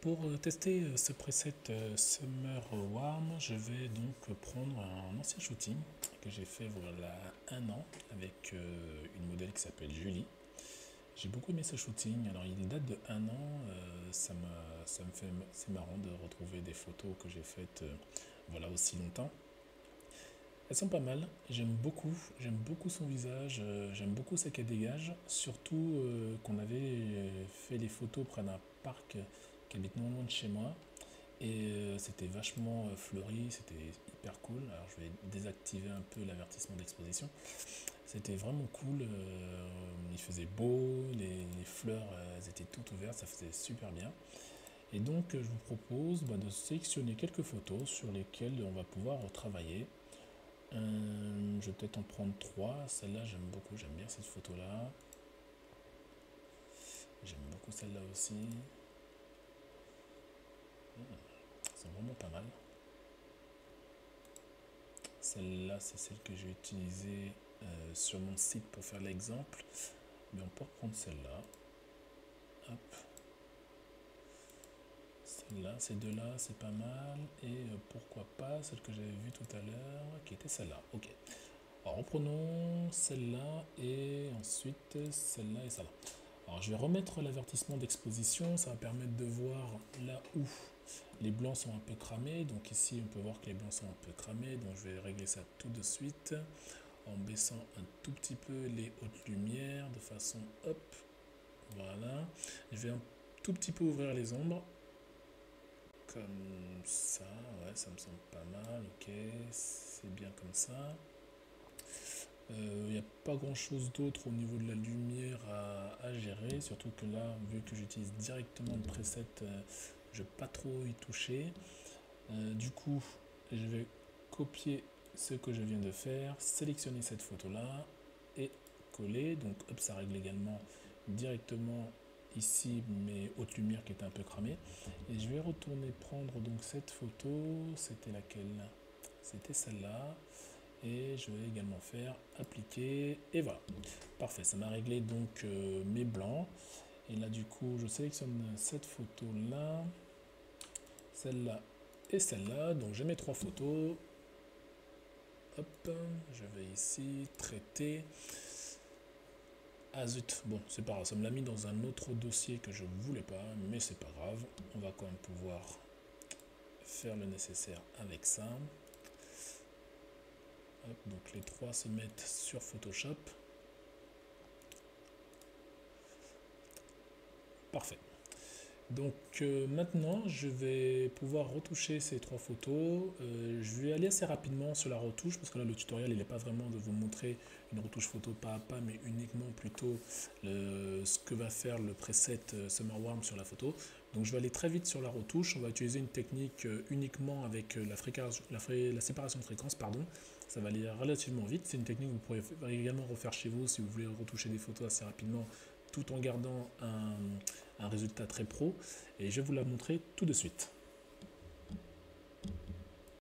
Pour tester ce preset Summer Warm, je vais donc prendre un ancien shooting que j'ai fait voilà un an avec une modèle qui s'appelle Julie. J'ai beaucoup aimé ce shooting, alors il date de un an, ça me fait, c'est marrant de retrouver des photos que j'ai faites voilà aussi longtemps. Elles sont pas mal, j'aime beaucoup son visage, j'aime beaucoup ce qu'elle dégage, surtout qu'on avait fait les photos près d'un parc qui habite non loin de chez moi. Et c'était vachement fleuri, c'était hyper cool. Alors je vais désactiver un peu l'avertissement d'exposition. C'était vraiment cool, il faisait beau, les fleurs elles étaient toutes ouvertes, ça faisait super bien. Et donc je vous propose de sélectionner quelques photos sur lesquelles on va pouvoir travailler. Je vais peut-être en prendre trois. Celle-là j'aime beaucoup, j'aime bien cette photo-là. J'aime beaucoup celle-là aussi. C'est vraiment pas mal. Celle-là, c'est celle que j'ai utilisée sur mon site pour faire l'exemple. Mais on peut reprendre celle-là. Hop. Celle-là, ces deux-là, c'est pas mal. Et pourquoi pas celle que j'avais vue tout à l'heure, qui était celle-là. Ok. Alors reprenons celle-là et ensuite celle-là et celle-là. Alors je vais remettre l'avertissement d'exposition. Ça va permettre de voir là où les blancs sont un peu cramés. Donc ici, on peut voir que les blancs sont un peu cramés. Donc je vais régler ça tout de suite en baissant un tout petit peu les hautes lumières de façon hop, voilà. Je vais un tout petit peu ouvrir les ombres comme ça, ouais, ça me semble pas mal, ok, c'est bien comme ça. Il n'y a pas grand chose d'autre au niveau de la lumière à gérer, surtout que là, vu que j'utilise directement le preset, je ne vais pas trop y toucher. Du coup, je vais copier ce que je viens de faire, sélectionner cette photo là et coller. Donc hop, ça règle également directement ici mes hautes lumières qui étaient un peu cramées. Et je vais retourner prendre donc cette photo. C'était laquelle? C'était celle-là. Et je vais également faire appliquer. Et voilà. Parfait, ça m'a réglé donc mes blancs. Et là du coup, je sélectionne cette photo là, celle-là et celle-là. Donc j'ai mes trois photos. Hop, je vais ici traiter. Ah zut, bon c'est pas grave, ça me l'a mis dans un autre dossier que je voulais pas, mais c'est pas grave. On va quand même pouvoir faire le nécessaire avec ça. Hop, donc les trois se mettent sur Photoshop. Parfait. Donc maintenant, je vais pouvoir retoucher ces trois photos. Je vais aller assez rapidement sur la retouche parce que là, le tutoriel, il n'est pas vraiment de vous montrer une retouche photo pas à pas, mais uniquement plutôt ce que va faire le preset Summer Warm sur la photo. Donc je vais aller très vite sur la retouche. On va utiliser une technique uniquement avec la séparation de fréquences, pardon. Ça va aller relativement vite. C'est une technique que vous pourrez également refaire chez vous si vous voulez retoucher des photos assez rapidement tout en gardant un résultat très pro et je vais vous la montrer tout de suite.